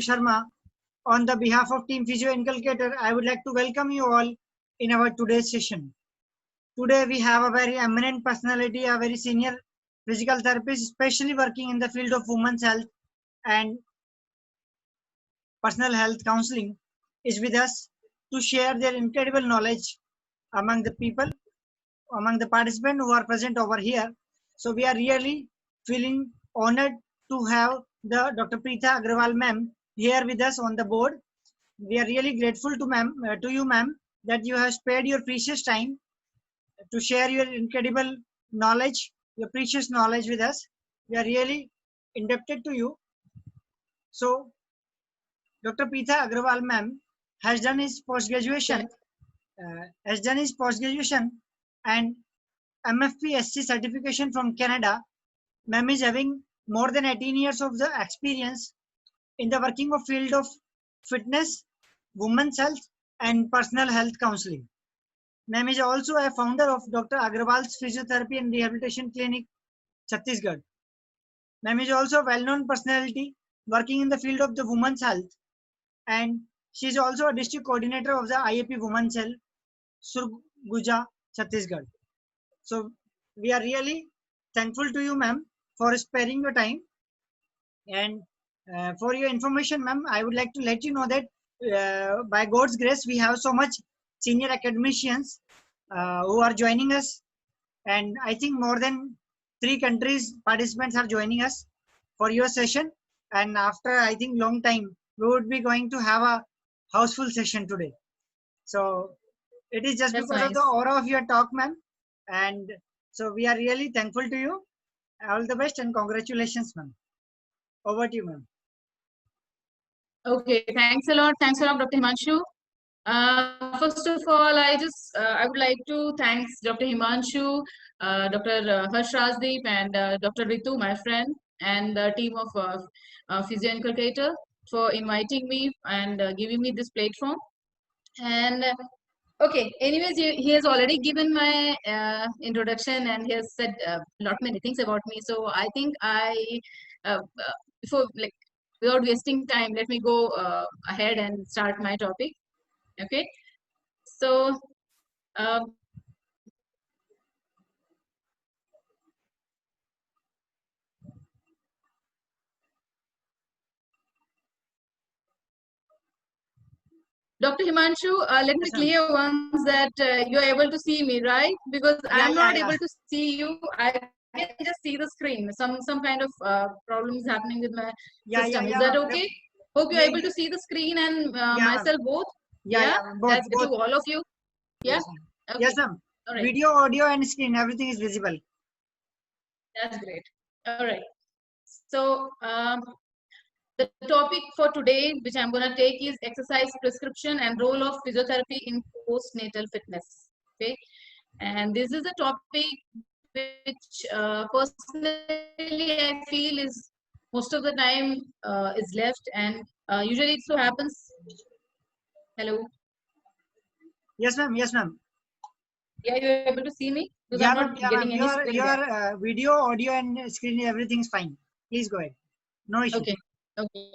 Sharma. On the behalf of Team Physio Inculcator, I would like to welcome you all in our today's session. Today we have a very eminent personality, a very senior physical therapist, especially working in the field of women's health and personal health counseling, is with us to share their incredible knowledge among the people, among the participants who are present over here. So we are really feeling honored to have the Dr. Preetha Agrawal ma'am here with us on the board. We are really grateful to you ma'am, that you have spared your precious time to share your incredible knowledge, your precious knowledge with us. We are really indebted to you. So Dr. Preetha Agrawal ma'am has done his post-graduation, and MFPSC certification from Canada. Ma'am is having more than 18 years of the experience in the working of field of fitness, women's health, and personal health counseling. Ma'am is also a founder of Dr. Agrawal's Physiotherapy and Rehabilitation Clinic, Chhattisgarh. Ma'am is also a well-known personality working in the field of the women's health, and she is also a district coordinator of the IAP Women's Health, Surguja, Chhattisgarh. So we are really thankful to you, ma'am, for sparing your time. And for your information, ma'am, I would like to let you know that by God's grace, we have so much senior academicians who are joining us. And I think more than 3 countries participants are joining us for your session. And after, I think, long time, we would be going to have a houseful session today. So it is just because of the aura of your talk, ma'am. And so we are really thankful to you. All the best and congratulations, ma'am. Over to you, ma'am. Okay, thanks a lot. Thanks a lot, Dr. Himanshu. First of all, I would like to thanks Dr. Himanshu, Dr. Harsh Rajdeep, and Dr. Ritu, my friend, and the team of Physio Inculcator for inviting me and giving me this platform. And okay, anyways, he has already given my introduction and he has said a lot many things about me. So I think before without wasting time, let me go ahead and start my topic. Okay, so Dr. Himanshu, let me clear once that you are able to see me, right? Because I'm not able to see you. I can just see the screen. Some kind of problem is happening with my system. Is that okay? Hope you're able to see the screen and myself both. That's to all of you. Yeah. Okay. Yes, ma'am. Right. Video, audio, and screen, everything is visible. That's great. All right. So the topic for today, which I'm going to take, is exercise prescription and role of physiotherapy in postnatal fitness. Okay, and this is a topic which personally I feel is most of the time is left, and usually it so happens. Hello. Yes, ma'am. Yes, ma'am. Yeah, you're able to see me? Because yeah, I'm not getting any screen. Your video, audio, and screen, everything's fine. Please go ahead. No issue. Okay. Okay.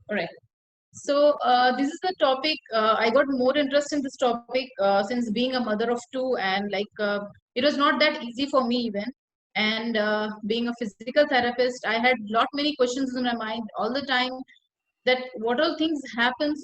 All right. So this is the topic. I got more interest in this topic since being a mother of 2, and it was not that easy for me even. And being a physical therapist, I had many questions in my mind all the time. That what all things happens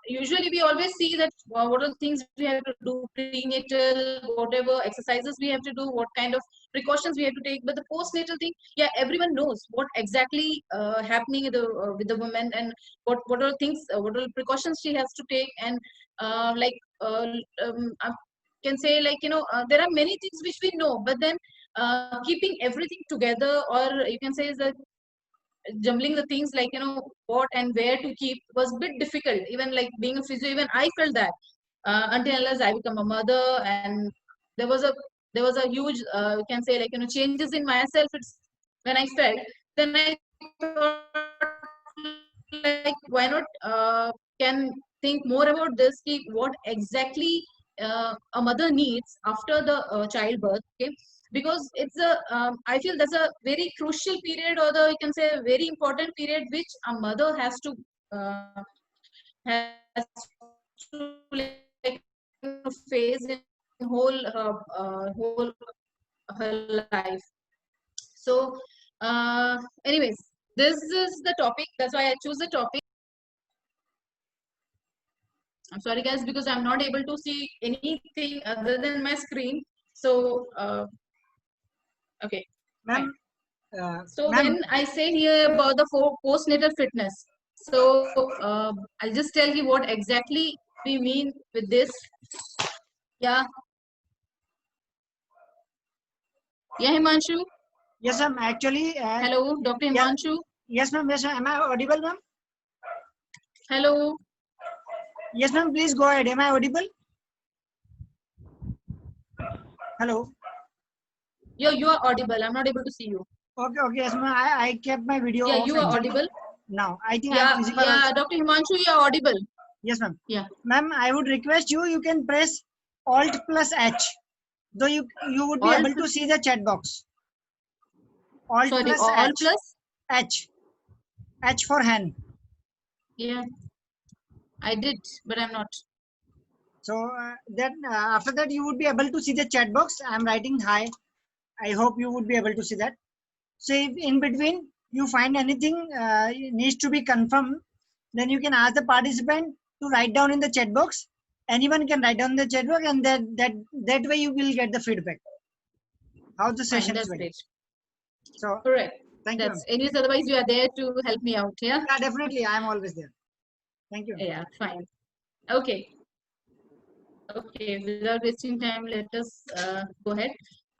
usually we always see that what all things we have to do prenatal, whatever exercises we have to do, what kind of precautions we have to take, but the postnatal thing, yeah, everyone knows what exactly happening with the woman, and what all things, what all precautions she has to take, and I can say there are many things which we know, but then keeping everything together, or you can say is that jumbling the things what and where to keep was a bit difficult. Even being a physio, even I felt that until unless I become a mother, and there was a huge you can say changes in myself. It's when I felt, then I thought why not can think more about this, what exactly a mother needs after the childbirth. Okay, because it's I feel that's a very crucial period, or you can say a very important period, which a mother has to has to like face in whole her life. So, anyways, this is the topic. That's why I choose the topic. I'm sorry, guys, because I'm not able to see anything other than my screen. So, okay, fine. So when I say here about the postnatal fitness, so I'll just tell you what exactly we mean with this. Yeah. Yeah, Himanshu. Yes, ma'am. Actually. Hello, Dr. Himanshu. Yes, ma'am. Yes, ma'am. Am I audible, ma'am? Hello. Yes, ma'am. Please go ahead. Am I audible? Hello. You are audible. I'm not able to see you. Okay, okay. Yes, ma'am. I kept my video Yeah, off. you are actually. audible. Now, I think Yeah, I'm visible. yeah, Also. Dr. Himanshu, you are audible. Yes, ma'am. Yeah. Ma'am, I would request you. You can press Alt plus H. Though you would be Alt able to see the chat box. Alt sorry, plus Alt H. plus H. H for hen. Yeah, I did, but I'm not. So then after that you would be able to see the chat box. I'm writing hi. I hope you would be able to see that. So if in between you find anything needs to be confirmed, then you can ask the participant to write down in the chat box. Anyone can write down in the chat box, and that way you will get the feedback. How the Fine, session is that's going. great. So Correct. thank you. That's anyways, otherwise you are there to help me out, yeah? Yeah, definitely. I'm always there. Thank you. Yeah, fine. Okay. Okay, without wasting time, let us go ahead.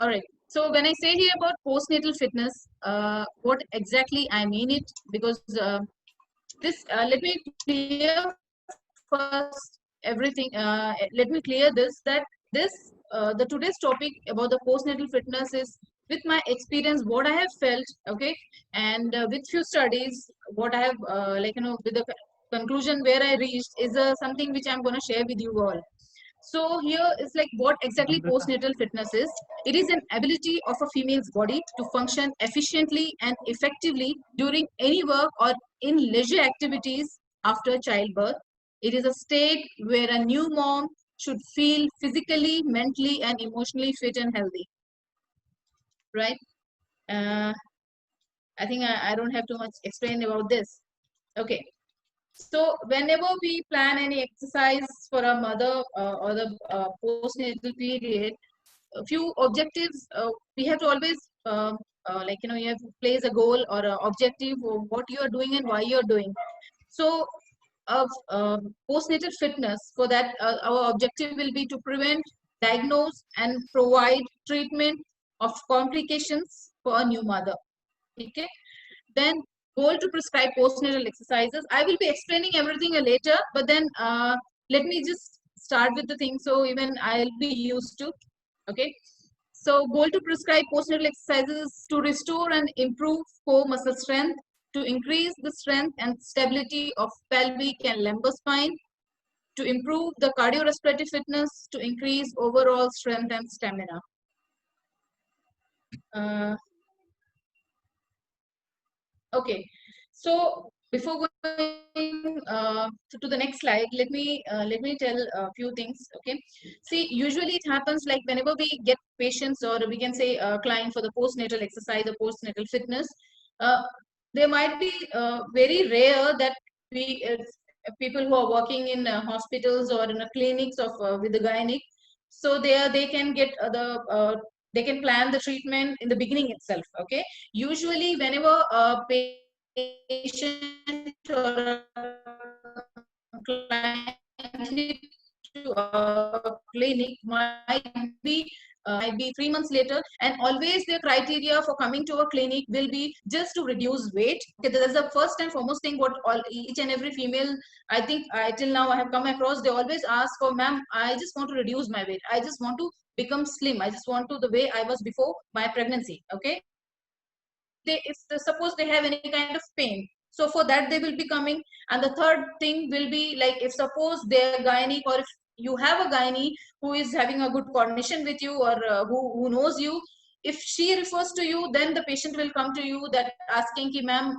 All right. So when I say here about postnatal fitness, what exactly I mean it, because this let me clear first everything. Let me clear this that this the today's topic about the postnatal fitness is with my experience, what I have felt, okay, and with few studies, what I have with the conclusion where I reached is something which I'm going to share with you all. So here is like what exactly postnatal fitness is. It is an ability of a female's body to function efficiently and effectively during any work or in leisure activities after childbirth. It is a state where a new mom should feel physically, mentally, and emotionally fit and healthy. Right? I think I don't have too much explain about this. Okay. So whenever we plan any exercise for a mother or the postnatal period, a few objectives we have to always you have to place a goal or an objective of what you are doing and why you are doing. So of postnatal fitness, for that our objective will be to prevent, diagnose, and provide treatment of complications for a new mother. Okay. Then goal to prescribe postnatal exercises. I will be explaining everything later, but then let me just start with the thing so even I'll be used to. Okay. So goal to prescribe postnatal exercises to restore and improve core muscle strength, to increase the strength and stability of pelvic and lumbar spine, to improve the cardiorespiratory fitness, to increase overall strength and stamina. Okay, so before going to the next slide, let me tell a few things. Okay, see, usually it happens like whenever we get patients or we can say a client for the postnatal exercise or postnatal fitness, there might be very rare that we people who are working in hospitals or in clinics of with the gynec, so they can get they can plan the treatment in the beginning itself. Okay, usually whenever a patient or a client to a clinic might be 3 months later, and always their criteria for coming to a clinic will be just to reduce weight. Okay, that's the first and foremost thing what all each and every female, I think till now I have come across, they always ask for, ma'am, I just want to reduce my weight, I just want to become slim, I just want to the way I was before my pregnancy. Okay, suppose they have any kind of pain, so for that they will be coming. And the third thing will be like, if suppose their gynae, or if you have a gynae who is having a good coordination with you, or who knows you, if she refers to you, then the patient will come to you that asking ki ma'am,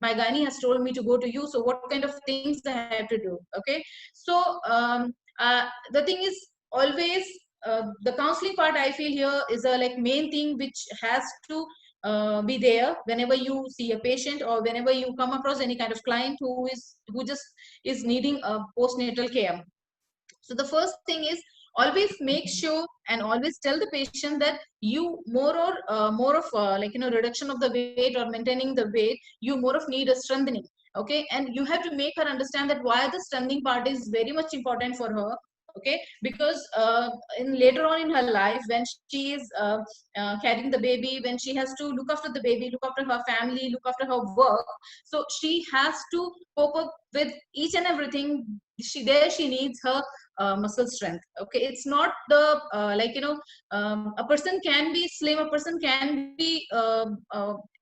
my gynae has told me to go to you, so what kind of things I have to do. Okay, so the thing is always the counseling part I feel here is a like main thing which has to be there whenever you see a patient or whenever you come across any kind of client who just is needing a postnatal care. So the first thing is always make sure and always tell the patient that you more of like reduction of the weight or maintaining the weight, you more of need a strengthening. Okay, and you have to make her understand that why the strengthening part is very much important for her. Okay, because in later on in her life when she is carrying the baby, when she has to look after the baby, look after her family, look after her work, so she has to cope up with each and everything. She needs her muscle strength. Okay, it's not the a person can be slim, a person can be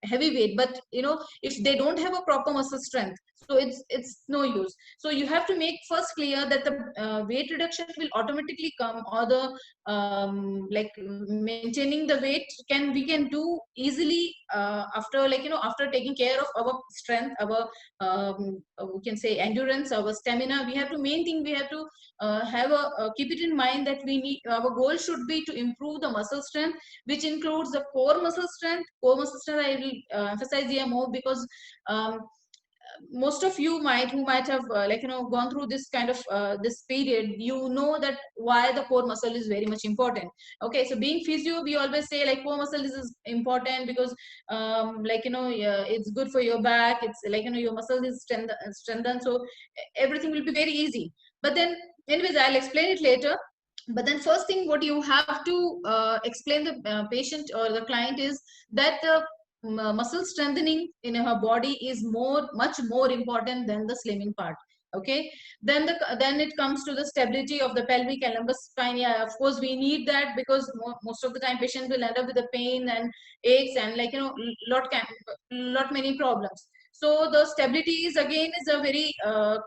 heavyweight, but if they don't have a proper muscle strength, so it's no use. So you have to make first clear that the weight reduction will automatically come, or the like maintaining the weight we can do easily after after taking care of our strength, our we can say endurance, our stamina. We have to main thing we have to have a keep it in mind that we need, our goal should be to improve the muscle strength, which includes the core muscle strength. Core muscle strength I will emphasize here more because most of you who might have gone through this kind of this period, that why the core muscle is very much important. Okay, so being physio, we always say like core muscle is important because it's good for your back, it's your muscle is strengthened, so everything will be very easy. But then anyways, I'll explain it later. But then first thing what you have to explain the patient or the client is that the muscle strengthening in her body is much more important than the slimming part. Okay, then it comes to the stability of the pelvic and lumbar spine. Yeah, of course we need that because most of the time patient will end up with the pain and aches and lot many problems. So the stability is again is a very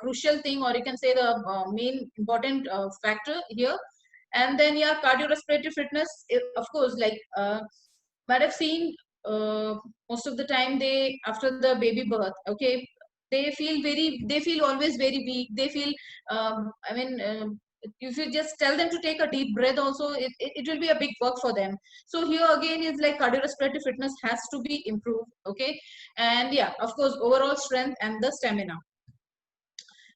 crucial thing, or you can say the main important factor here. And then yeah, cardiorespiratory fitness, of course, might have seen uh, most of the time they after the baby birth, okay, they feel always very weak. They feel if you just tell them to take a deep breath also, it will be a big work for them. So here again is like cardiorespiratory fitness has to be improved. Okay, and yeah, of course, overall strength and the stamina.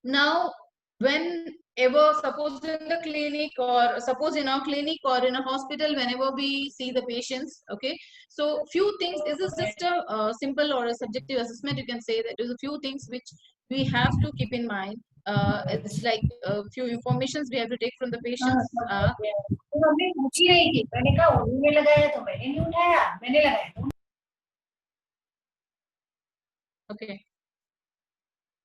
Now, whenever, suppose in the clinic or suppose in our clinic or in a hospital, whenever we see the patients, okay, so few things, this is just a simple or a subjective assessment, you can say that there's a few things which we have to keep in mind. It's like a few informations we have to take from the patients. Mummy पूछ ही रही थी, मैंने कहा उन्होंने लगाया तो मैंने नहीं उठाया, मैंने लगाया. Okay.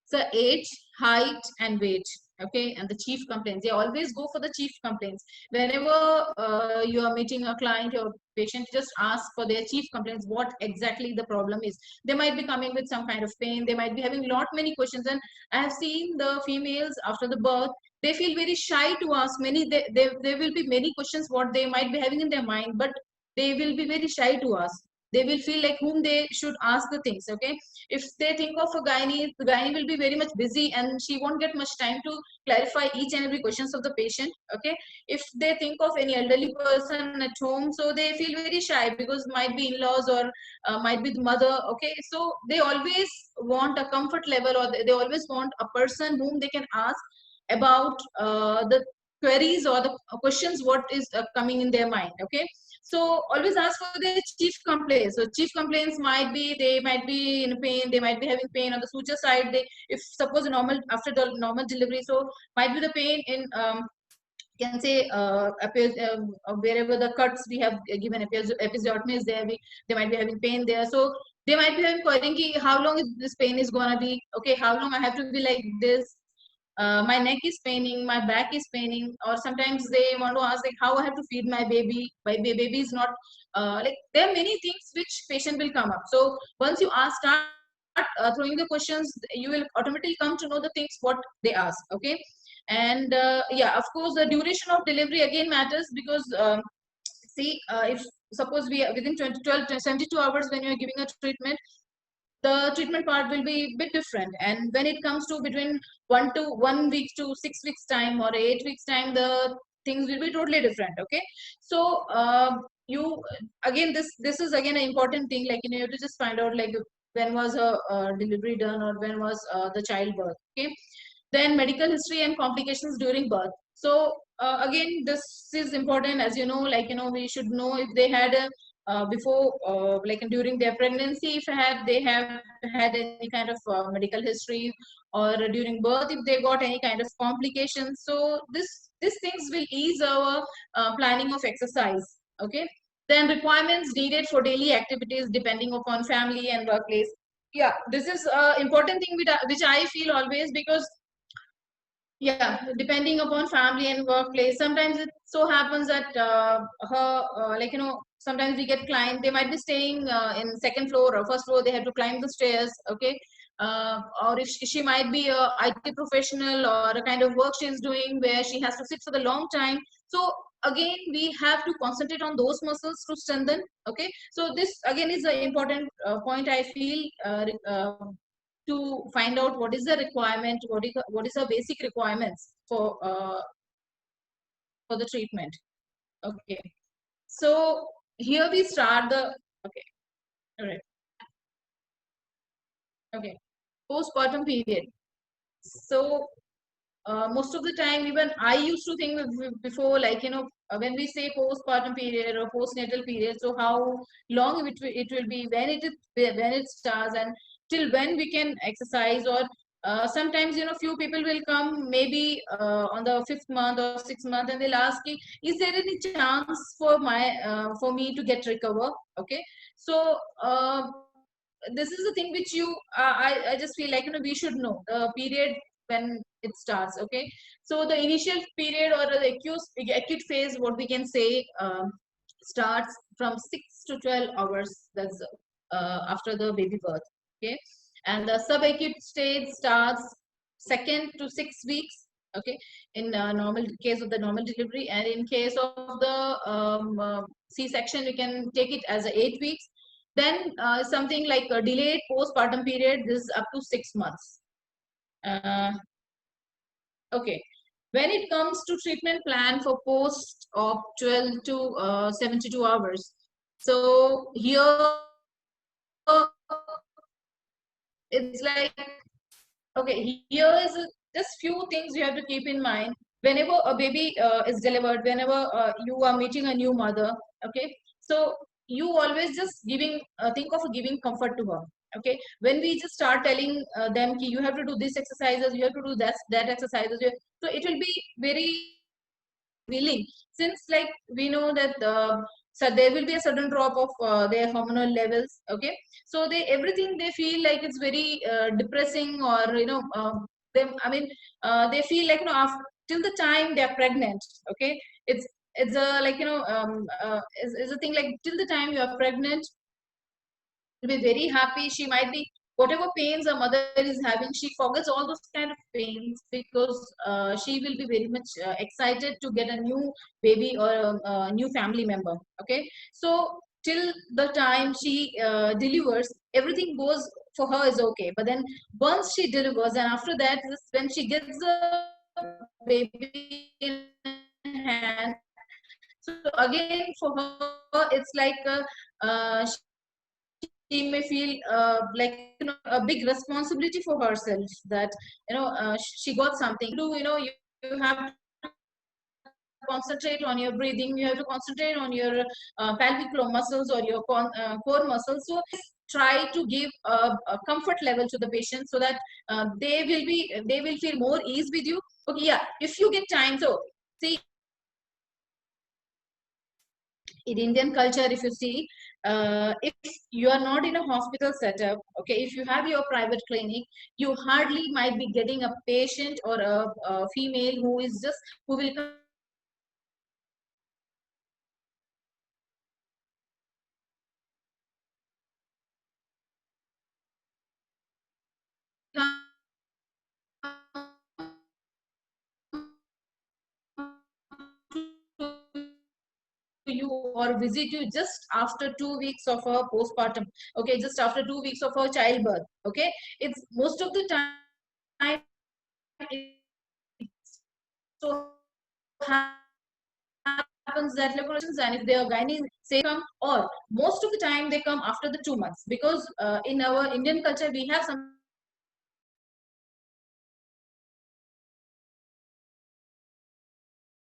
So age, height, and weight. Okay, and the chief complaints. They always go for the chief complaints. Whenever you are meeting a client or patient, just ask for their chief complaints. What exactly the problem is? They might be coming with some kind of pain. They might be having lot many questions. And I have seen the females after the birth. They feel very shy to ask many. There will be many questions what they might be having in their mind, but they will be very shy to ask. They will feel like whom they should ask the things. Okay, if they think of a gynae, the gynae will be very much busy and she won't get much time to clarify each and every questions of the patient. Okay, if they think of any elderly person at home, so they feel very shy because might be in-laws or might be the mother. Okay, so they always want a comfort level, or they always want a person whom they can ask about the queries or the questions what is coming in their mind. Okay, so always ask for the chief complaints. So chief complaints might be they might be in pain, they might be having pain on the suture side. They, if suppose normal after the normal delivery, so might be the pain in can say wherever the cuts we have given episiotomy is there, they might be having pain there. So they might be having querying how long is this pain is gonna be. Okay, how long I have to be like this. My neck is paining, my back is paining, or sometimes they want to ask like how I have to feed my baby. My baby is not there are many things which patient will come up. So once you start throwing the questions, you will automatically come to know the things what they ask. Okay, and yeah, of course, the duration of delivery again matters because see if suppose we are within 72 hours when you are giving a treatment, the treatment part will be a bit different. And when it comes to between 1 week to 6 weeks time or 8 weeks time, the things will be totally different. Okay, so you again, this is again an important thing. Like, you have to just find out like when was a delivery done, or when was the childbirth. Okay, then medical history and complications during birth. So again, this is important, as you know, like, we should know if they had a before, like during their pregnancy, if they have had any kind of medical history, or during birth if they got any kind of complications. So these things will ease our planning of exercise. Okay, then requirements needed for daily activities depending upon family and workplace. Yeah, this is important thing which I feel always, because yeah, depending upon family and workplace, sometimes it so happens that like, sometimes we get client, they might be staying in second floor or first floor, they have to climb the stairs. Okay, or if she might be a IT professional, or a kind of work she's doing where she has to sit for the long time. So again, we have to concentrate on those muscles to strengthen. Okay, so this again is an important point I feel, to find out what is the requirement, what is the basic requirements for the treatment. Okay, so here we start the, okay, all right, okay, postpartum period. So most of the time, even I used to think before, like, when we say postpartum period or postnatal period, so how long it will be, when it starts, and till when we can exercise. Or sometimes, few people will come maybe on the 5th month or 6th month, and they'll ask me, is there any chance for me to get recover? Okay, so this is the thing which I just feel like, we should know the period when it starts. Okay, so the initial period, or the acute phase, what we can say, starts from 6 to 12 hours. That's after the baby birth. Okay, and the subacute stage starts 2nd to 6 weeks. Okay, in normal case of the normal delivery, and in case of the C-section, we can take it as 8 weeks. Then something like a delayed postpartum period, this is up to 6 months. Okay, when it comes to treatment plan for post of 12 to 72 hours, so here it's like, okay, here is just few things you have to keep in mind whenever a baby is delivered, whenever you are meeting a new mother. Okay, so you always just think of giving comfort to her. Okay, when we just start telling them, you have to do this exercises, you have to do that exercises, so it will be very willing, since like we know that so there will be a sudden drop of their hormonal levels. Okay, so they everything they feel like it's very depressing, or them, I mean, they feel like, after, till the time they are pregnant. Okay, it's a like, is a thing like, till the time you are pregnant, will be very happy. She might be, whatever pains a mother is having, she forgets all those kind of pains, because she will be very much excited to get a new baby, or a new family member. Okay, so till the time she delivers, everything goes for her is okay. But then once she delivers, and after that is when she gets the baby in hand. So again, for her, it's like she may feel like, a big responsibility for herself, that she got something to do. You have to concentrate on your breathing, you have to concentrate on your pelvic floor muscles, or your core muscles. So try to give a comfort level to the patient, so that they will feel more ease with you. Okay, yeah, if you get time. So see, in Indian culture, if you see, if you are not in a hospital setup, okay, if you have your private clinic, you hardly might be getting a patient, or a female who will come to you or visit you just after 2 weeks of her postpartum. Okay, just after 2 weeks of her childbirth. Okay, it's most of the time it so happens that and if they are gynae say come, or most of the time they come after the 2 months, because in our Indian culture we have something